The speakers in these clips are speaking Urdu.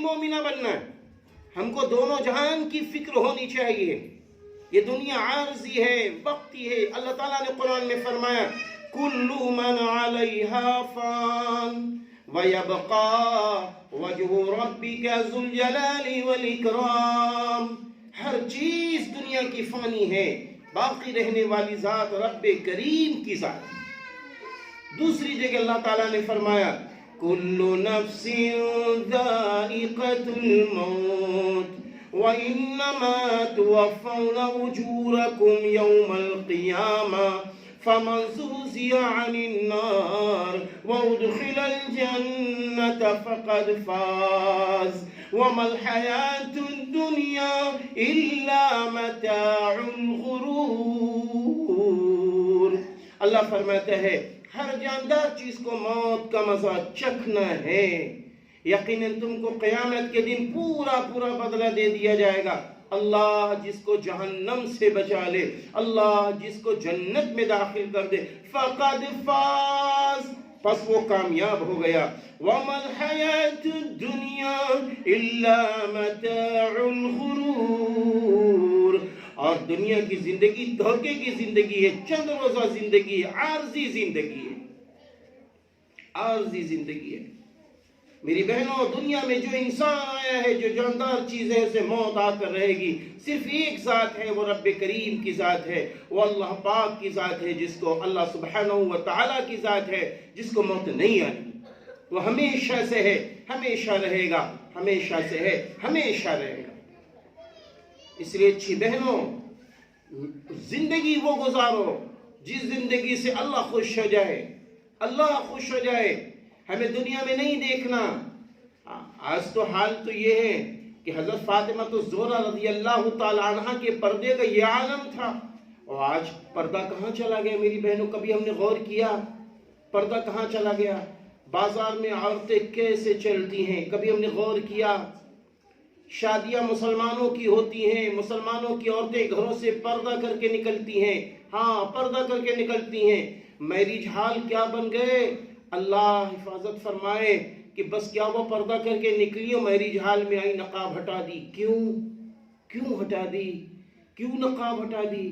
مومنہ بننا ہے، ہم کو دونوں جہان کی فکر ہونی چاہیے. یہ دنیا عارضی ہے، وقتی ہے. اللہ تعالیٰ نے قرآن میں فرمایا کل من علیہا فان وَيَبْقَى وَجْهُ رَبِّكَ ذُو الْجَلَالِ وَالْإِكْرَامِ. ہر چیز دنیا کی فانی ہے، باقی رہنے والی ذات رب کریم کی ذات. دوسری جگہ اللہ تعالیٰ نے فرمایا كُلُّ نَفْسٍ ذَائِقَةُ الْمَوْتِ وَإِنَّمَا تُوَفَّوْنَ أُجُورَكُمْ يَوْمَ الْقِيَامَةِ فَمَنْ زُحْزِحَ عَنِ النَّارِ وَأُدْخِلَ الْجَنَّةَ فَقَدْ فَازَ وَمَا الْحَيَاةُ الدُّنْيَا إِلَّا مَتَاعُ الْغُرُورِ. اللہ فرماتا ہے ہر جاندار چیز کو موت کا مزہ چکھنا ہے. یقیناً تم کو قیامت کے دن پورا بدلہ دے دیا جائے گا. اللہ جس کو جہنم سے بچا لے، اللہ جس کو جنت میں داخل کر دے، فقد فاز، پس وہ کامیاب ہو گیا. وَمَا الْحَيَاةُ الدُّنْيَا إِلَّا مَتَاعُ الْغُرُورِ. اور دنیا کی زندگی دھوکے کی زندگی ہے، چند روزہ زندگی ہے، عارضی زندگی ہے، عارضی زندگی ہے. میری بہنوں، دنیا میں جو انسان آیا ہے، جو جاندار چیز ہے، اسے موت آ کر رہے گی. صرف ایک ذات ہے، وہ رب کریم کی ذات ہے، وہ اللہ پاک کی ذات ہے، جس کو اللہ سبحانہ و تعالیٰ کی ذات ہے، جس کو موت نہیں آئی. وہ ہمیشہ سے ہے، ہمیشہ رہے گا، ہمیشہ سے ہے، ہمیشہ رہے گا. اس لیے اچھی بہنوں، زندگی وہ گزارو جس زندگی سے اللہ خوش ہو جائے، اللہ خوش ہو جائے. ہمیں دنیا میں نہیں دیکھنا. آج تو حال تو یہ ہے کہ حضرت فاطمہ الزہرا رضی اللہ تعالی عنہ کے پردے کا یہ عالم تھا، اور آج پردہ کہاں چلا گیا میری بہنوں؟ کبھی ہم نے غور کیا پردہ کہاں چلا گیا؟ بازار میں عورتیں کیسے چلتی ہیں، کبھی ہم نے غور کیا؟ شادیاں مسلمانوں کی ہوتی ہیں، مسلمانوں کی عورتیں گھروں سے پردہ کر کے نکلتی ہیں. ہاں، پردہ کر کے نکلتی ہیں. میرج ہال کیا بن گئے؟ اللہ حفاظت فرمائے کہ بس کیا وہ پردہ کر کے نکلی اور میرج ہال میں آئی، نقاب ہٹا دی. کیوں ہٹا دی؟ کیوں نقاب ہٹا دی؟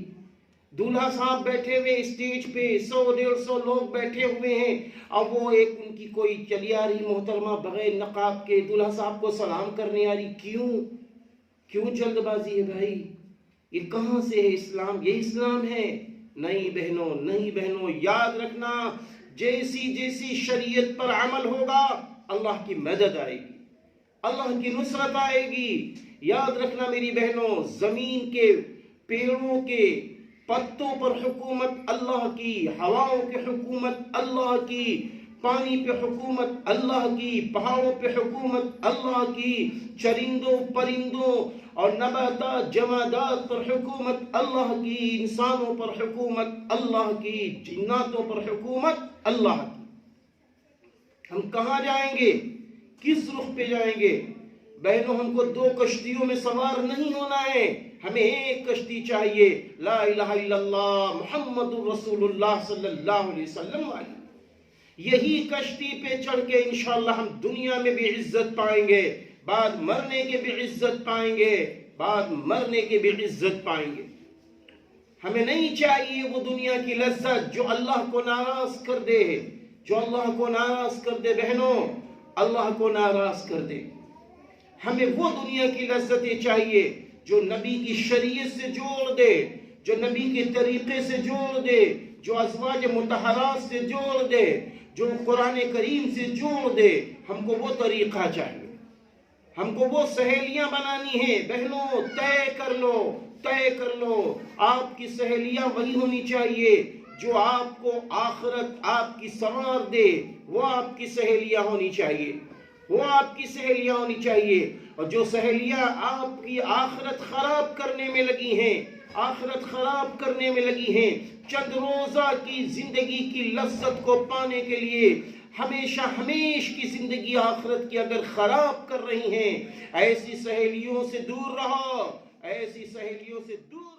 دولہا صاحب بیٹھے ہوئے اسٹیج پہ، 100-150 لوگ بیٹھے ہوئے ہیں، اب وہ ایک ان کی کوئی چلی آ رہی محترمہ بغیر نقاب کے دولہا صاحب کو سلام کرنے آ رہی. کیوں جلد بازی ہے بھائی؟ یہ کہاں سے ہے اسلام؟ یہ اسلام ہے؟ نہیں بہنوں، یاد رکھنا، جیسی شریعت پر عمل ہوگا اللہ کی مدد آئے گی، اللہ کی نصرت آئے گی. یاد رکھنا میری بہنوں، زمین کے پیڑوں کے پتوں پر حکومت اللہ کی، ہواؤں کی حکومت اللہ کی، پانی پہ حکومت اللہ کی، پہاڑوں پہ حکومت اللہ کی، چرندوں پرندوں اور نباتات جمادات پر حکومت اللہ کی، انسانوں پر حکومت اللہ کی، جناتوں پر حکومت اللہ کی. ہم کہاں جائیں گے؟ کس رخ پہ جائیں گے؟ بہنوں، ہم کو 2 کشتیوں میں سوار نہیں ہونا ہے، ہمیں ایک کشتی چاہیے، لا الہ الا اللہ محمد رسول اللہ صلی اللہ علیہ وسلم والی. یہی کشتی پہ چڑھ کے انشاءاللہ ہم دنیا میں بھی عزت پائیں گے، بعد مرنے کے بھی عزت پائیں گے، بعد مرنے کے بھی عزت پائیں گے. ہمیں نہیں چاہیے وہ دنیا کی لذت جو اللہ کو ناراض کر دے، جو اللہ کو ناراض کر دے. بہنوں، اللہ کو ناراض کر دے. ہمیں وہ دنیا کی لذتیں چاہیے جو نبی کی شریعت سے جوڑ دے، جو نبی کے طریقے سے جوڑ دے، جو ازواج مطہرات سے جوڑ دے، جو قرآن کریم سے جوڑ دے. ہم کو وہ طریقہ چاہیے، ہم کو وہ سہیلیاں بنانی ہیں. بہنوں، طے کر لو، آپ کی سہیلیاں وہی ہونی چاہیے جو آپ کو آخرت آپ کی سنوار دے. وہ آپ کی سہیلیاں ہونی چاہیے، وہ آپ کی سہیلیاں ہونی چاہیے. اور جو سہیلیاں آپ کی آخرت خراب کرنے میں لگی ہیں، چند روزہ کی زندگی کی لذت کو پانے کے لیے ہمیش کی زندگی آخرت کی اگر خراب کر رہی ہیں، ایسی سہیلیوں سے دور رہو، ایسی سہیلیوں سے دور